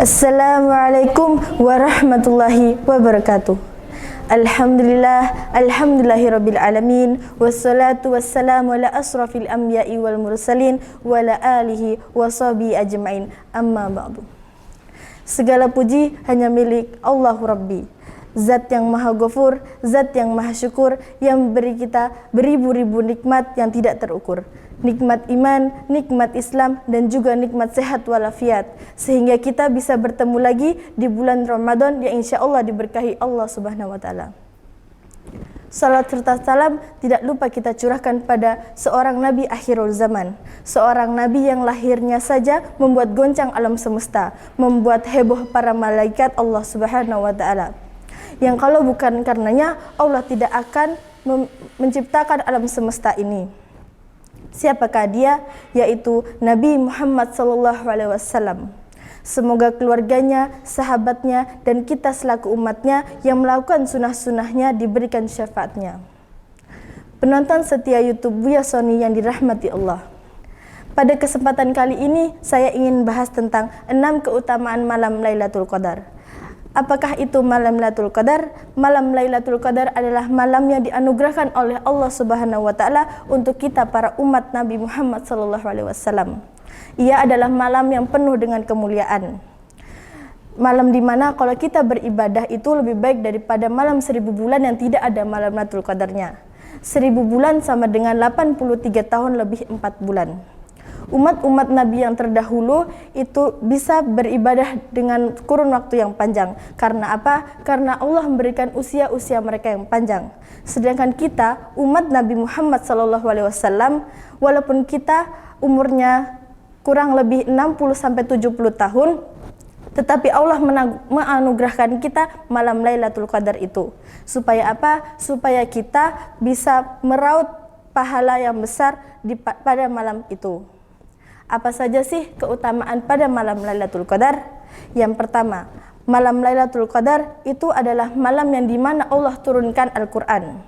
Assalamualaikum warahmatullahi wabarakatuh. Alhamdulillahirabbil alamin, wassalatu wassalamu ala asrafil anbiya'i wal mursalin wa ala alihi washabihi ajmain. Amma ba'du. Segala puji hanya milik Allahu Rabbi, Zat yang maha ghafur, Zat yang maha syukur, yang beri kita beribu-ribu nikmat yang tidak terukur. Nikmat iman, nikmat Islam, dan juga nikmat sehat walafiat, sehingga kita bisa bertemu lagi di bulan Ramadan yang insya Allah diberkahi Allah Subhanahu wa Ta'ala. Salat serta salam tidak lupa kita curahkan pada seorang Nabi akhirul zaman, seorang Nabi yang lahirnya saja membuat goncang alam semesta, membuat heboh para malaikat Allah Subhanahu wa Ta'ala, yang kalau bukan karenanya Allah tidak akan menciptakan alam semesta ini. Siapakah dia? Yaitu Nabi Muhammad SAW. Semoga keluarganya, sahabatnya, dan kita selaku umatnya yang melakukan sunnah-sunnahnya diberikan syafaatnya. Penonton setia YouTube Buya Sony yang dirahmati Allah, pada kesempatan kali ini saya ingin bahas tentang 6 keutamaan malam Lailatul Qadar. Apakah itu malam Lailatul Qadar? Malam Lailatul Qadar adalah malam yang dianugerahkan oleh Allah Subhanahu wa Ta'ala untuk kita para umat Nabi Muhammad SAW. Ia adalah malam yang penuh dengan kemuliaan. Malam di mana kalau kita beribadah itu lebih baik daripada malam 1000 bulan yang tidak ada malam Lailatul Qadarnya. 1000 bulan sama dengan 83 tahun lebih 4 bulan. Umat-umat Nabi yang terdahulu itu bisa beribadah dengan kurun waktu yang panjang. Karena apa? Karena Allah memberikan usia-usia mereka yang panjang. Sedangkan kita, umat Nabi Muhammad SAW, walaupun kita umurnya kurang lebih 60-70 tahun, tetapi Allah menganugerahkan kita malam Lailatul Qadar itu. Supaya apa? Supaya kita bisa meraup pahala yang besar pada malam itu. Apa saja sih keutamaan pada malam Lailatul Qadar? Yang pertama, malam Lailatul Qadar itu adalah malam yang dimana Allah turunkan Al-Quran.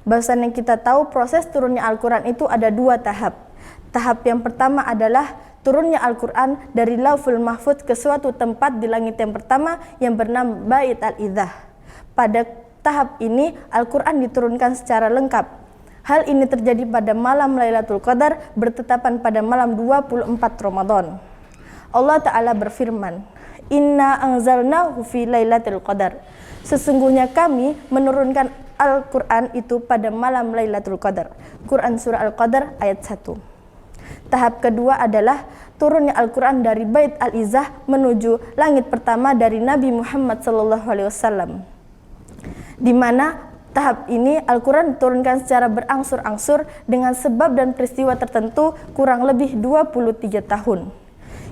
Bahwasanya kita tahu proses turunnya Al-Quran itu ada 2 tahap. Tahap yang pertama adalah turunnya Al-Quran dari Lauful Mahfuz ke suatu tempat di langit yang pertama yang bernama Bait Al-Izzah. Pada tahap ini Al-Quran diturunkan secara lengkap. Hal ini terjadi pada malam Lailatul Qadar bertetapan pada malam 24 Ramadan. Allah Ta'ala berfirman, Inna anzalnahu fi Lailatul Qadar. Sesungguhnya kami menurunkan Al-Quran itu pada malam Lailatul Qadar. Quran Surah Al-Qadar ayat 1. Tahap kedua adalah turunnya Al-Quran dari Bait Al-Izzah menuju langit pertama dari Nabi Muhammad SAW. Di mana tahap ini Al-Quran diturunkan secara berangsur-angsur dengan sebab dan peristiwa tertentu kurang lebih 23 tahun.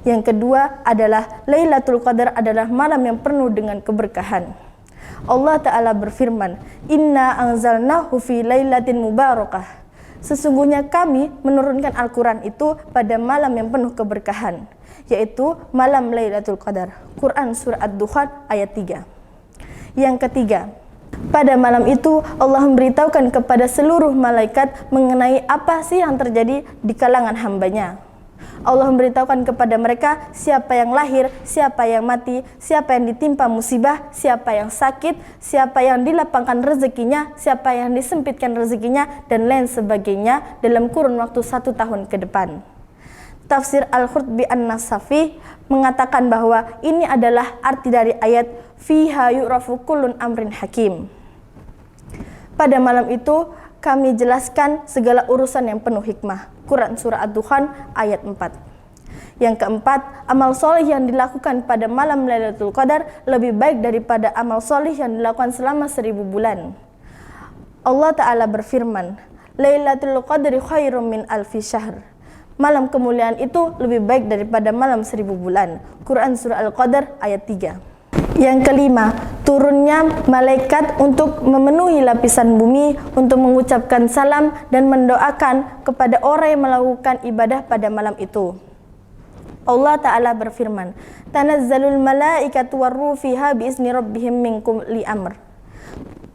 Yang kedua adalah Lailatul Qadar adalah malam yang penuh dengan keberkahan. Allah Ta'ala berfirman, Inna anzalnahu fi lailatin mubarakah. Sesungguhnya kami menurunkan Al-Quran itu pada malam yang penuh keberkahan, yaitu malam Lailatul Qadar. Quran Surah Ad-Dukhan ayat 3. Yang ketiga, pada malam itu Allah memberitahukan kepada seluruh malaikat mengenai apa sih yang terjadi di kalangan hambanya. Allah memberitahukan kepada mereka siapa yang lahir, siapa yang mati, siapa yang ditimpa musibah, siapa yang sakit, siapa yang dilapangkan rezekinya, siapa yang disempitkan rezekinya, dan lain sebagainya dalam kurun waktu 1 tahun ke depan. Tafsir Al-Qurtubi An-Nasafi mengatakan bahwa ini adalah arti dari ayat fiha yu'rafu kullun amrin hakim. Pada malam itu kami jelaskan segala urusan yang penuh hikmah. Quran Surah Ad-Dukhan ayat 4. Yang keempat, amal soleh yang dilakukan pada malam Lailatul Qadar lebih baik daripada amal soleh yang dilakukan selama 1000 bulan. Allah Ta'ala berfirman, Lailatul Qadri khairum min alfi syahr. Malam kemuliaan itu lebih baik daripada malam 1000 bulan. Quran Surah Al-Qadar ayat 3. Yang kelima, turunnya malaikat untuk memenuhi lapisan bumi untuk mengucapkan salam dan mendoakan kepada orang yang melakukan ibadah pada malam itu. Allah Ta'ala berfirman, Tanazzalul malaikatu warruh fiha biizni rabbihim min kulli amr.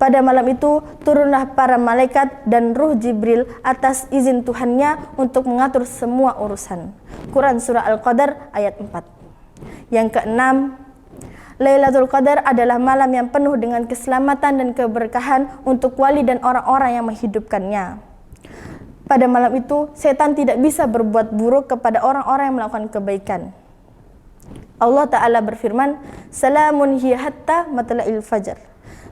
Pada malam itu turunlah para malaikat dan ruh Jibril atas izin Tuhannya untuk mengatur semua urusan. Quran Surah Al-Qadar ayat 4. Yang keenam, Lailatul Qadar adalah malam yang penuh dengan keselamatan dan keberkahan untuk wali dan orang-orang yang menghidupkannya. Pada malam itu, setan tidak bisa berbuat buruk kepada orang-orang yang melakukan kebaikan. Allah Ta'ala berfirman, "Salamun hiya hatta matla'il fajar."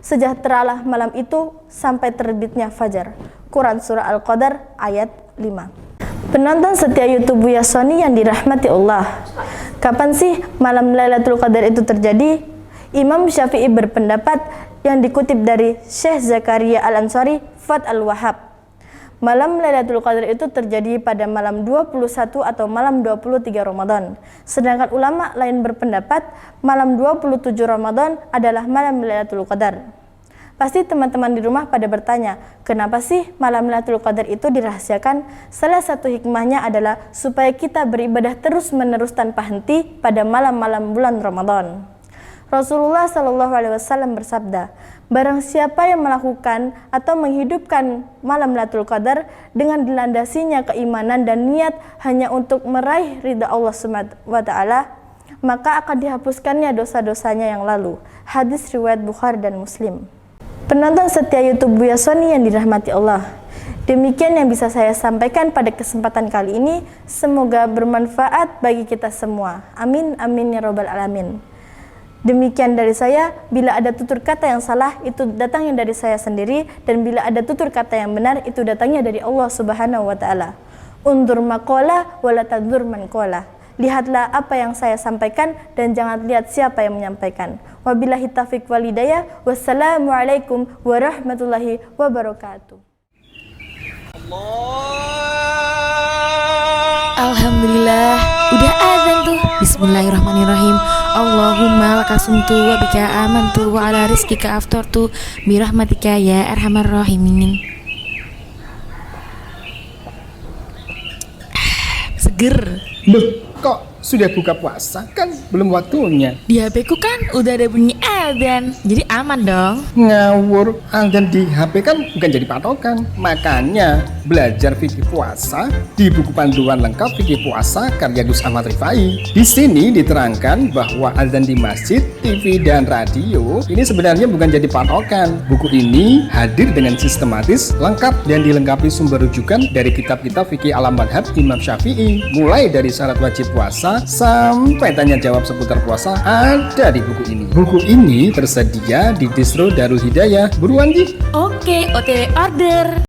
Sejahteralah malam itu sampai terbitnya fajar. Quran Surah Al-Qadar ayat 5. Penonton setia YouTube Buya Sony yang dirahmati Allah, kapan sih malam Lailatul Qadar itu terjadi? Imam Syafi'i berpendapat yang dikutip dari Syekh Zakaria Al-Ansari, Fat Al-Wahhab. Malam Lailatul Qadar itu terjadi pada malam 21 atau malam 23 Ramadan. Sedangkan ulama lain berpendapat malam 27 Ramadan adalah malam Lailatul Qadar. Pasti teman-teman di rumah pada bertanya, kenapa sih malam Lailatul Qadar itu dirahasiakan? Salah satu hikmahnya adalah supaya kita beribadah terus-menerus tanpa henti pada malam-malam bulan Ramadan. Rasulullah SAW bersabda, barang siapa yang melakukan atau menghidupkan malam Lailatul Qadar dengan dilandasinya keimanan dan niat hanya untuk meraih ridha Allah SWT, maka akan dihapuskannya dosa-dosanya yang lalu. Hadis riwayat Bukhari dan Muslim. Penonton setia YouTube Buya Sony yang dirahmati Allah, demikian yang bisa saya sampaikan pada kesempatan kali ini. Semoga bermanfaat bagi kita semua. Amin, amin ya robbal alamin. Demikian dari saya. Bila ada tutur kata yang salah, itu datangnya dari saya sendiri, dan bila ada tutur kata yang benar, itu datangnya dari Allah Subhanahu wa Ta'ala. Undur maqala wala tadur man qala. Lihatlah apa yang saya sampaikan dan jangan lihat siapa yang menyampaikan. Wabillahi taufiq wal hidayah. Wassalamualaikum warahmatullahi wabarakatuh. Alhamdulillah, udah azan tuh. Bismillahirrahmanirrahim. Allahumma lakasumtu wa bika amantu wa ala rizkika aftartu birahmatika ya arhamar rahimin. Seger. Loh, kok sudah buka puasa? Kan belum waktunya. Di HP ku kan udah ada bunyi adzan, jadi aman dong. Ngawur, adzan di HP kan bukan jadi patokan. Makanya belajar fikih puasa di buku panduan lengkap fikih puasa karya Gus Ahmad Rifai. Di sini diterangkan bahwa adzan di masjid, TV dan radio ini sebenarnya bukan jadi patokan. Buku ini hadir dengan sistematis, lengkap dan dilengkapi sumber rujukan dari kitab-kitab fikih ala madhab Imam Syafi'i. Mulai dari syarat wajib puasa sampai tanya jawab seputar puasa ada di buku ini. Buku ini tersedia di distro Darul Hidayah. Buruan di. Oke, OTW order.